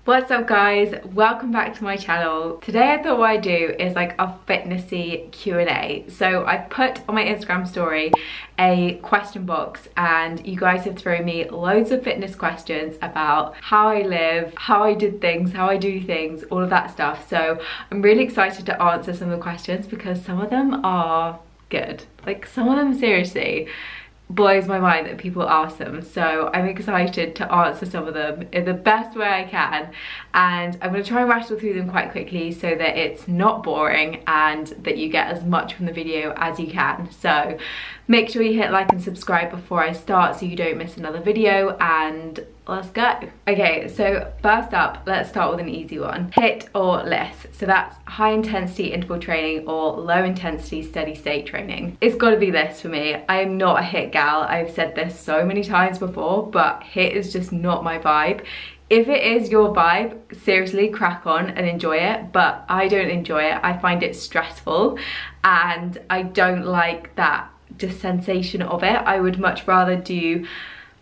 What's up guys, welcome back to my channel. Today I thought what I'd do is like a fitnessy Q&A. So I put on my Instagram story a question box and you guys have thrown me loads of fitness questions about how I live, how I did things, how I do things, all of that stuff. So I'm really excited to answer some of the questions because some of them are good. Like some of them seriously blows my mind that people ask them, so I'm excited to answer some of them in the best way I can, and I'm going to try and rattle through them quite quickly so that it's not boring and that you get as much from the video as you can. So make sure you hit like and subscribe before I start so you don't miss another video, and let's go. Okay, so first up, let's start with an easy one. HIIT or LISS. So that's high intensity interval training or low intensity steady state training. It's got to be LISS for me. I am not a HIIT gal. I've said this so many times before, but HIIT is just not my vibe. If it is your vibe, seriously crack on and enjoy it, but I don't enjoy it. I find it stressful and I don't like that just sensation of it. I would much rather do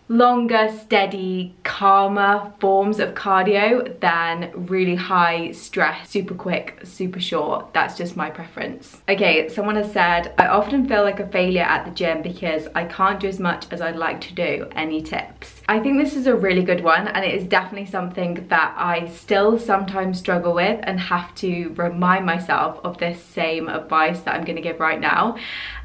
longer, steady, calmer forms of cardio than really high stress, super quick, super short. That's just my preference. Okay, someone has said, I often feel like a failure at the gym because I can't do as much as I'd like to do. Any tips? I think this is a really good one, and it is definitely something that I still sometimes struggle with and have to remind myself of this same advice that I'm going to give right now.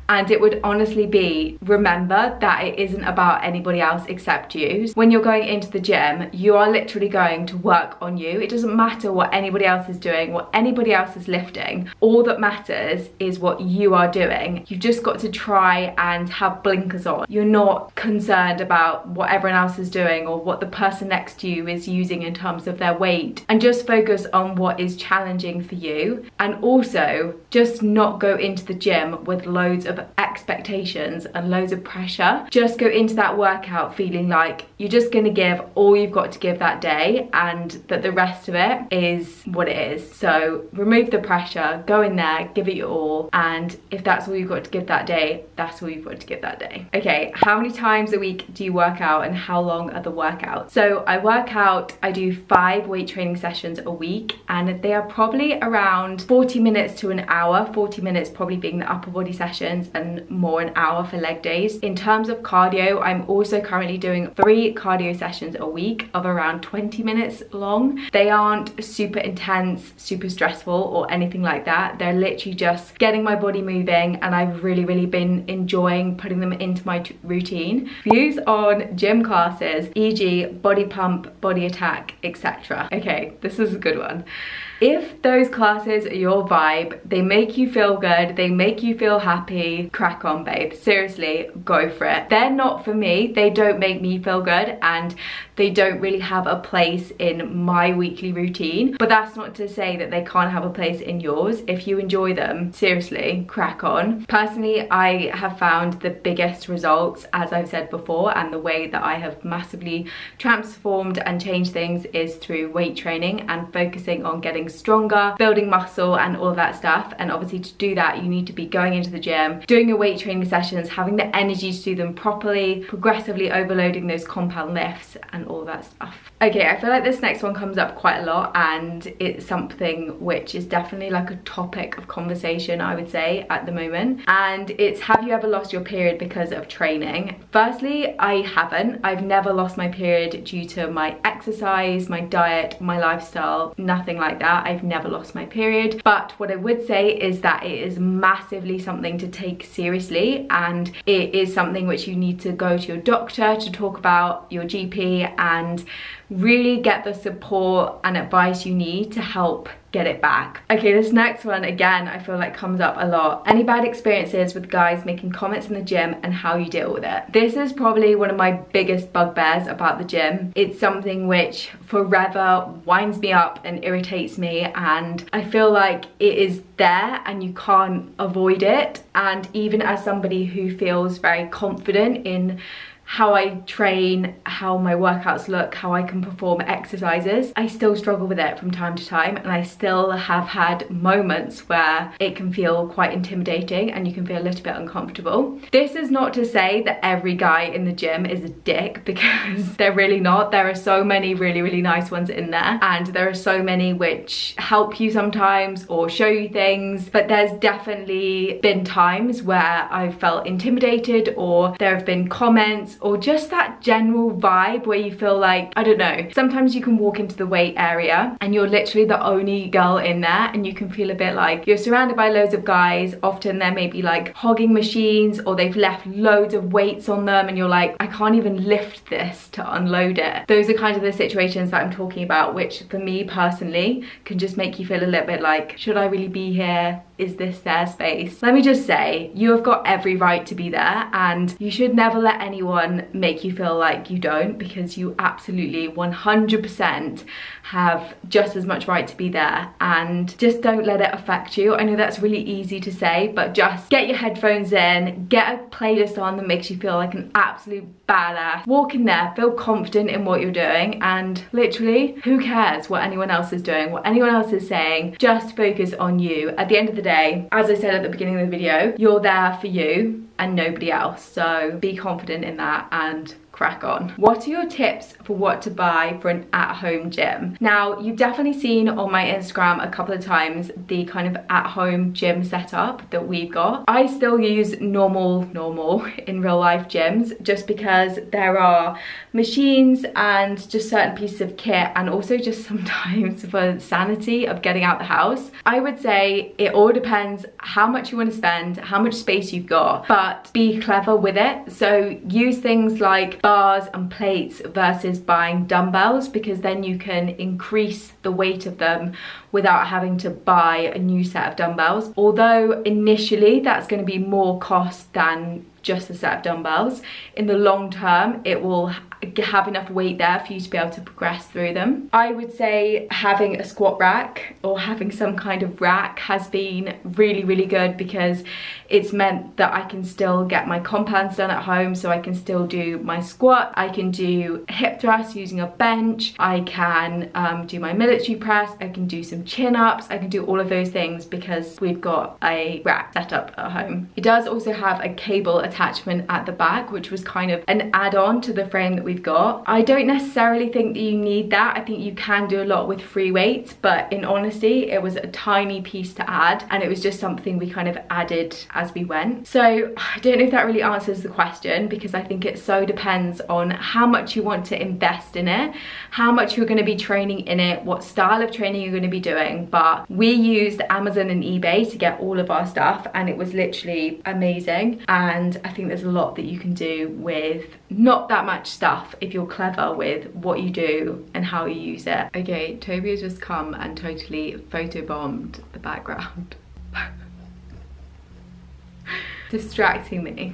And it would honestly be, remember that it isn't about anybody else except you. When you're going into the gym, you are literally going to work on you. It doesn't matter what anybody else is doing, what anybody else is lifting. All that matters is what you are doing. You've just got to try and have blinkers on. You're not concerned about what everyone else is doing or what the person next to you is using in terms of their weight, and just focus on what is challenging for you. And also just not go into the gym with loads of expectations and loads of pressure. Just go into that workout feeling like you're just going to give all you've got to give that day, and that the rest of it is what it is. So remove the pressure, go in there, give it your all, and if that's all you've got to give that day, that's all you've got to give that day. Okay, how many times a week do you work out and how long are the workouts? So I work out, I do 5 weight training sessions a week, and they are probably around 40 minutes to an hour, 40 minutes probably being the upper body sessions and more an hour for leg days. In terms of cardio, I'm also currently doing 3 cardio sessions a week of around 20 minutes long. They aren't super intense, super stressful or anything like that. They're literally just getting my body moving, and I've really been enjoying putting them into my routine. Views on gym classes, e.g. body pump, body attack, etc. Okay, this is a good one. If those classes are your vibe, they make you feel good, they make you feel happy, crack on babe. Seriously, go for it. They're not for me, they don't make me feel good, and they don't really have a place in my weekly routine. But that's not to say that they can't have a place in yours. If you enjoy them, seriously, crack on. Personally, I have found the biggest results, as I've said before, and the way that I have massively transformed and changed things is through weight training and focusing on getting stronger, building muscle and all that stuff. And obviously to do that, you need to be going into the gym, doing your weight training sessions, having the energy to do them properly, progressively overloading those compound lifts and all that stuff. Okay, I feel like this next one comes up quite a lot, and it's something which is definitely like a topic of conversation, I would say, at the moment. And it's, have you ever lost your period because of training? Firstly, I haven't. I've never lost my period due to my exercise, my diet, my lifestyle, nothing like that. I've never lost my period. But what I would say is that it is massively something to take seriously, and it is something which you need to go to your doctor to talk about, your GP, and really get the support and advice you need to help get it back. Okay, this next one, again, I feel like comes up a lot. Any bad experiences with guys making comments in the gym and how you deal with it? This is probably one of my biggest bugbears about the gym. It's something which forever winds me up and irritates me, and I feel like it is there and you can't avoid it. And even as somebody who feels very confident in how I train, how my workouts look, how I can perform exercises, I still struggle with it from time to time, and I still have had moments where it can feel quite intimidating and you can feel a little bit uncomfortable. This is not to say that every guy in the gym is a dick, because they're really not. There are so many really nice ones in there, and there are so many which help you sometimes or show you things, but there's definitely been times where I've felt intimidated, or there have been comments, or just that general vibe where you feel like, I don't know, sometimes you can walk into the weight area and you're literally the only girl in there, and you can feel a bit like you're surrounded by loads of guys. Often they're maybe like hogging machines, or they've left loads of weights on them, and you're like, I can't even lift this to unload it. Those are kind of the situations that I'm talking about, which for me personally can just make you feel a little bit like, should I really be here? Is this their space? Let me just say, you have got every right to be there, and you should never let anyone make you feel like you don't, because you absolutely 100% have just as much right to be there, and just don't let it affect you. I know that's really easy to say, but just get your headphones in, get a playlist on that makes you feel like an absolute badass. Walk in there, feel confident in what you're doing, and literally, who cares what anyone else is doing, what anyone else is saying? Just focus on you. At the end of the day, as I said at the beginning of the video, you're there for you and nobody else. So be confident in that and crack on. What are your tips for what to buy for an at-home gym? Now, you've definitely seen on my Instagram a couple of times the kind of at-home gym setup that we've got. I still use normal in real life gyms, just because there are machines and just certain pieces of kit, and also just sometimes for sanity of getting out the house. I would say it all depends how much you want to spend, how much space you've got, but be clever with it. So use things like bars and plates versus buying dumbbells, because then you can increase the weight of them without having to buy a new set of dumbbells. Although initially that's going to be more cost than just a set of dumbbells, in the long term it will have enough weight there for you to be able to progress through them. I would say having a squat rack or having some kind of rack has been really good, because it's meant that I can still get my compounds done at home. So I can still do my squat, I can do hip thrusts using a bench, I can do my military press, I can do some chin-ups, I can do all of those things because we've got a rack set up at home. It does also have a cable attachment at the back, which was kind of an add-on to the frame that we've got. I don't necessarily think that you need that. I think you can do a lot with free weights, but in honesty, it was a tiny piece to add, and it was just something we kind of added as we went. So I don't know if that really answers the question, because I think it so depends on how much you want to invest in it, how much you're going to be training in it, what style of training you're going to be doing. But we used Amazon and eBay to get all of our stuff, and it was literally amazing. And I think there's a lot that you can do with not that much stuff if you're clever with what you do and how you use it. Okay, Toby has just come and totally photobombed the background. Distracting me.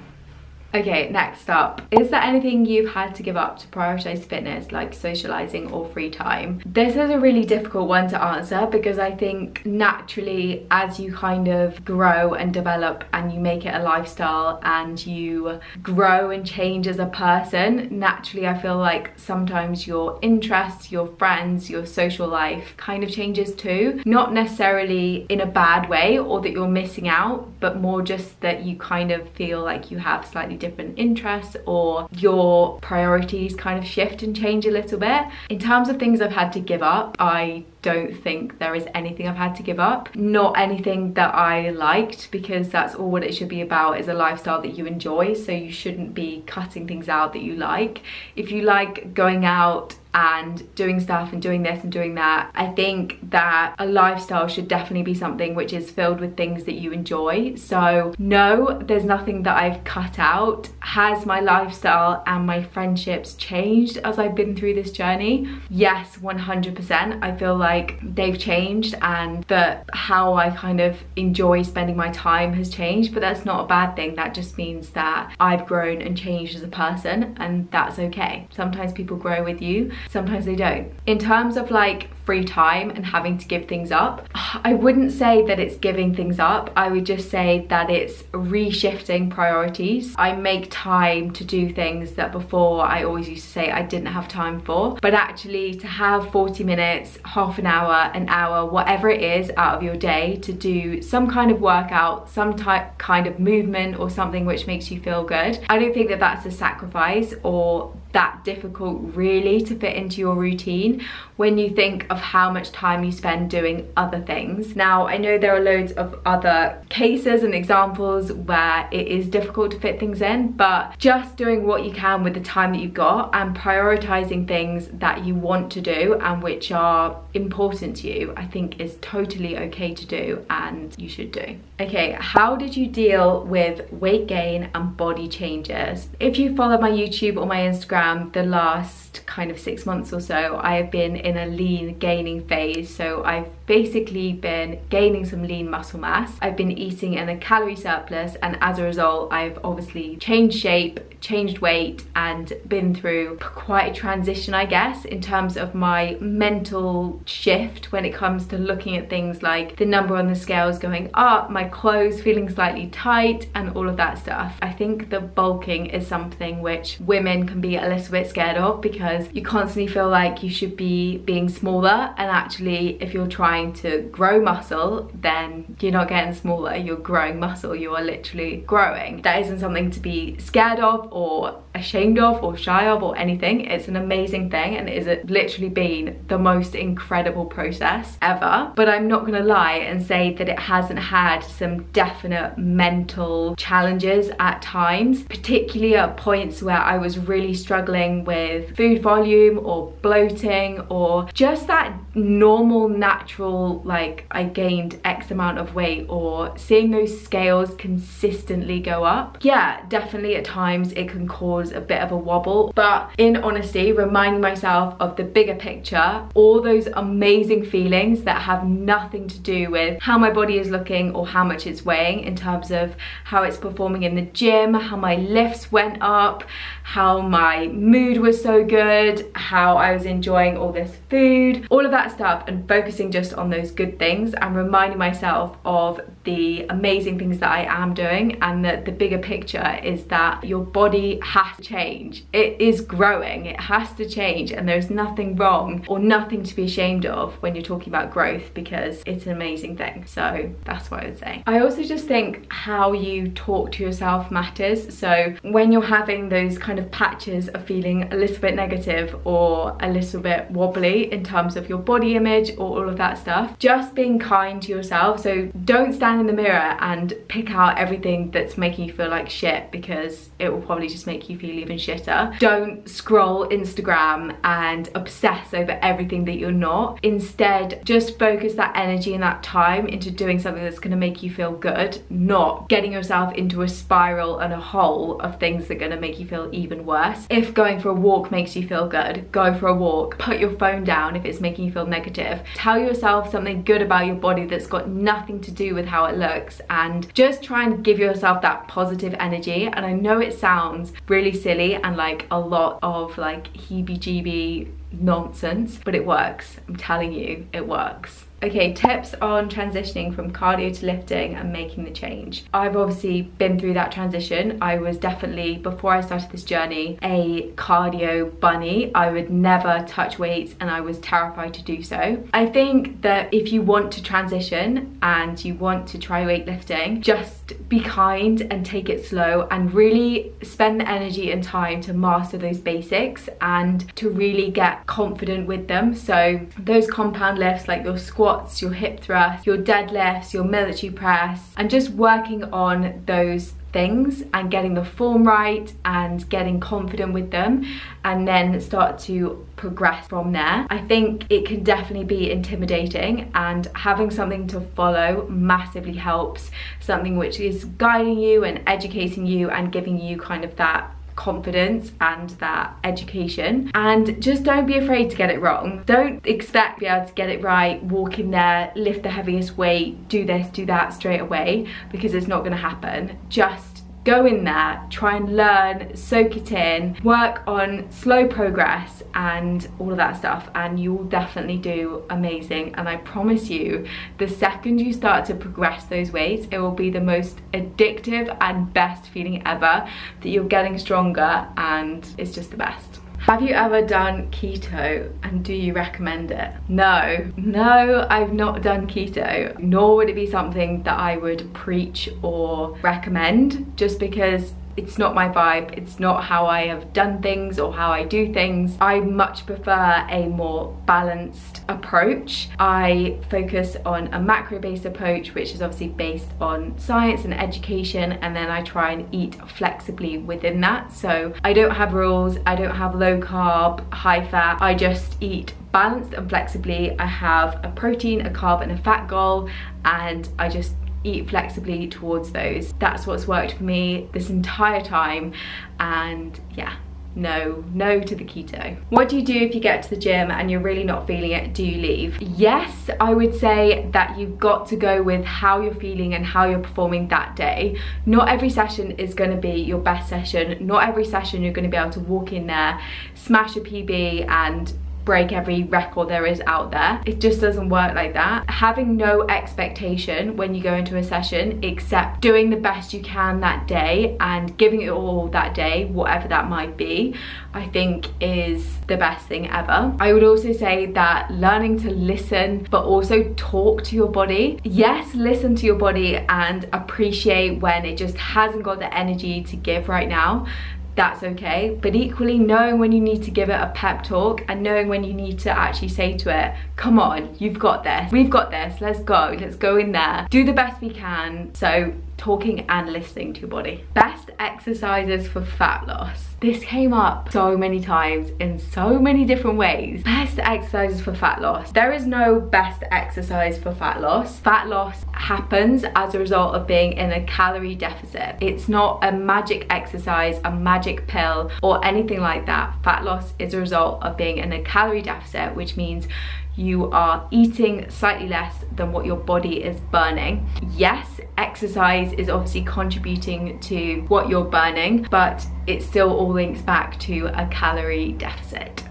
Okay, next up, is there anything you've had to give up to prioritize fitness, like socializing or free time? This is a really difficult one to answer, because I think naturally as you kind of grow and develop and you make it a lifestyle and you grow and change as a person, naturally I feel like sometimes your interests, your friends, your social life kind of changes too. Not necessarily in a bad way or that you're missing out, but more just that you kind of feel like you have slightly different interests, or your priorities kind of shift and change a little bit. In terms of things I've had to give up, I don't think there is anything I've had to give up. Not anything that I liked, because that's all what it should be about, is a lifestyle that you enjoy. So you shouldn't be cutting things out that you like. If you like going out and doing stuff and doing this and doing that, I think that a lifestyle should definitely be something which is filled with things that you enjoy. So no, there's nothing that I've cut out. Has my lifestyle and my friendships changed as I've been through this journey? Yes, 100%. I feel like they've changed, and that how I kind of enjoy spending my time has changed, but that's not a bad thing. That just means that I've grown and changed as a person, and that's okay. Sometimes people grow with you, sometimes they don't. In terms of like free time and having to give things up, I wouldn't say that it's giving things up. I would just say that it's reshifting priorities. I make time to do things that before I always used to say I didn't have time for, but actually to have 40 minutes, half an hour, whatever it is out of your day to do some kind of workout, some kind of movement or something which makes you feel good. I don't think that that's a sacrifice or that difficult really to fit into your routine when you think of how much time you spend doing other things. Now, I know there are loads of other cases and examples where it is difficult to fit things in, but just doing what you can with the time that you've got and prioritizing things that you want to do and which are important to you, I think is totally okay to do and you should do. Okay, how did you deal with weight gain and body changes? If you follow my YouTube or my Instagram the last kind of 6 months or so, I have been in a lean gaining phase. So I've basically been gaining some lean muscle mass. I've been eating in a calorie surplus, and as a result I've obviously changed shape, changed weight, and been through quite a transition, I guess, in terms of my mental shift when it comes to looking at things like the number on the scales going up, my clothes feeling slightly tight, and all of that stuff. I think that bulking is something which women can be a little bit scared of because you constantly feel like you should be being smaller, and actually if you're trying to grow muscle, then you're not getting smaller, you're growing muscle, you are literally growing. That isn't something to be scared of or ashamed of or shy of or anything. It's an amazing thing, and it has literally been the most incredible process ever. But I'm not gonna lie and say that it hasn't had some definite mental challenges at times, particularly at points where I was really struggling with food volume or bloating or just that normal natural, like I gained X amount of weight, or seeing those scales consistently go up. Yeah, definitely at times it can cause a bit of a wobble, but in honesty, reminding myself of the bigger picture, all those amazing feelings that have nothing to do with how my body is looking or how much it's weighing, in terms of how it's performing in the gym, how my lifts went up, how my mood was so good, how I was enjoying all this food, all of that stuff, and focusing just on those good things and reminding myself of the amazing things that I am doing, and that the bigger picture is that your body has to change. It is growing, it has to change, and there's nothing wrong or nothing to be ashamed of when you're talking about growth, because it's an amazing thing. So that's what I would say. I also just think how you talk to yourself matters. So when you're having those kind of patches of feeling a little bit negative or a little bit wobbly in terms of your body image or all of that stuff, just being kind to yourself. So don't stand in the mirror and pick out everything that's making you feel like shit, because it will probably just make you feel even shitter. Don't scroll Instagram and obsess over everything that you're not. Instead, just focus that energy and that time into doing something that's going to make you feel good, not getting yourself into a spiral and a hole of things that are going to make you feel even worse. If going for a walk makes you feel good, go for a walk. Put your phone down if it's making you feel negative. Tell yourself something good about your body that's got nothing to do with how it looks, and just try and give yourself that positive energy. And I know it sounds really silly and like a lot of like heebie-jeebie nonsense, but it works. I'm telling you, it works. Okay, tips on transitioning from cardio to lifting and making the change. I've obviously been through that transition. I was definitely, before I started this journey, a cardio bunny. I would never touch weights and I was terrified to do so. I think that if you want to transition and you want to try weightlifting, just be kind and take it slow and really spend the energy and time to master those basics and to really get confident with them. So those compound lifts like your squats, your hip thrusts, your deadlifts, your military press, and just working on those things and getting the form right and getting confident with them, and then start to progress from there. I think it can definitely be intimidating, and having something to follow massively helps, something which is guiding you and educating you and giving you kind of that confidence and that education. And just don't be afraid to get it wrong. Don't expect to be able to get it right, walk in there, lift the heaviest weight, do this, do that straight away, because it's not going to happen. Just go in there, try and learn, soak it in, work on slow progress and all of that stuff, and you will definitely do amazing. And I promise you, the second you start to progress those weights, it will be the most addictive and best feeling ever, that you're getting stronger, and it's just the best. Have you ever done keto, and do you recommend it? No, I've not done keto, nor would it be something that I would preach or recommend, just because it's not my vibe, it's not how I have done things or how I do things. I much prefer a more balanced approach. I focus on a macro-based approach, which is obviously based on science and education, and then I try and eat flexibly within that. So I don't have rules, I don't have low carb, high fat, I just eat balanced and flexibly. I have a protein, a carb and a fat goal, and I just eat flexibly towards those. That's what's worked for me this entire time, and yeah, no to the keto. What do you do if you get to the gym and you're really not feeling it? Do you leave? Yes, I would say that you've got to go with how you're feeling and how you're performing that day. Not every session is going to be your best session. Not every session you're going to be able to walk in there, smash a PB and break every record there is out there. It just doesn't work like that. Having no expectation when you go into a session, except doing the best you can that day and giving it all that day, whatever that might be, I think is the best thing ever. I would also say that learning to listen, but also talk to your body. Yes, listen to your body and appreciate when it just hasn't got the energy to give right now. That's okay, but equally knowing when you need to give it a pep talk and knowing when you need to actually say to it, come on, you've got this, we've got this, let's go in there, do the best we can. So talking and listening to your body. Best exercises for fat loss. This came up so many times in so many different ways. Best exercises for fat loss. There is no best exercise for fat loss. Fat loss happens as a result of being in a calorie deficit. It's not a magic exercise, a magic pill or anything like that. Fat loss is a result of being in a calorie deficit, which means you are eating slightly less than what your body is burning. Yes, exercise is obviously contributing to what you're burning, but it still all links back to a calorie deficit.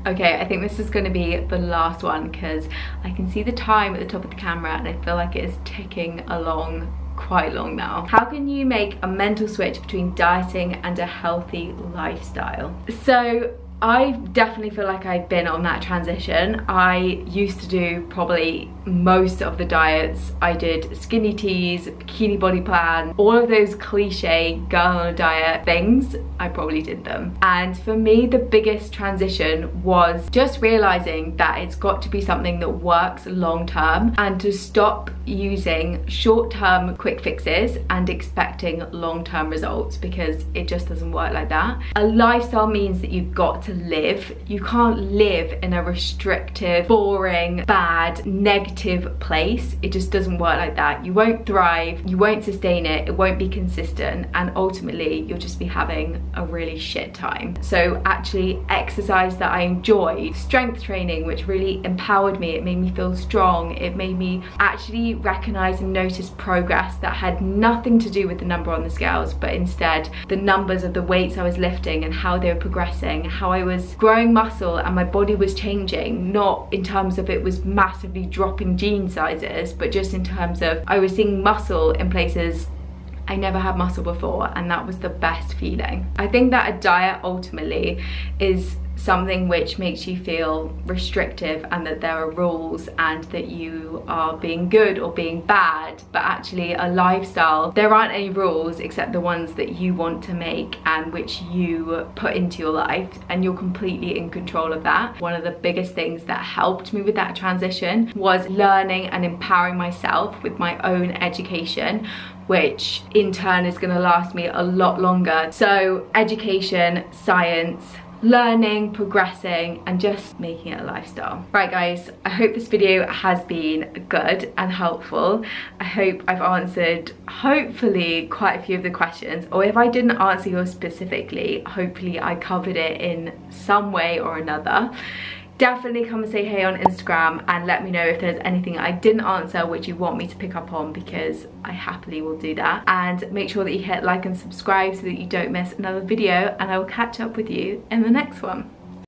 Okay, I think this is going to be the last one because I can see the time at the top of the camera and I feel like it is ticking along quite long now. How can you make a mental switch between dieting and a healthy lifestyle? So I definitely feel like I've been on that transition. I used to do probably most of the diets. I did skinny teas, bikini body plan, all of those cliche girl on a diet things, I probably did them. And for me, the biggest transition was just realizing that it's got to be something that works long term and to stop using short-term quick fixes and expecting long-term results, because it just doesn't work like that. A lifestyle means that you've got to live. You can't live in a restrictive, boring, bad, negative place. It just doesn't work like that. You won't thrive, you won't sustain it, it won't be consistent, and ultimately you'll just be having a really shit time. So actually exercise that I enjoyed, strength training, which really empowered me, it made me feel strong, it made me actually recognize and notice progress that had nothing to do with the number on the scales, but instead the numbers of the weights I was lifting and how they were progressing, how I was growing muscle and my body was changing, not in terms of it was massively dropping jean sizes, but just in terms of I was seeing muscle in places I never had muscle before, and that was the best feeling. I think that a diet ultimately is something which makes you feel restrictive and that there are rules and that you are being good or being bad, but actually a lifestyle, there aren't any rules except the ones that you want to make and which you put into your life, and you're completely in control of that. One of the biggest things that helped me with that transition was learning and empowering myself with my own education, which in turn is going to last me a lot longer. So education, science, learning, progressing, and just making it a lifestyle. Right guys, I hope this video has been good and helpful. I hope I've answered hopefully quite a few of the questions, or if I didn't answer yours specifically, hopefully I covered it in some way or another. Definitely come and say hey on Instagram and let me know if there's anything I didn't answer which you want me to pick up on, because I happily will do that. And make sure that you hit like and subscribe so that you don't miss another video, and I will catch up with you in the next one.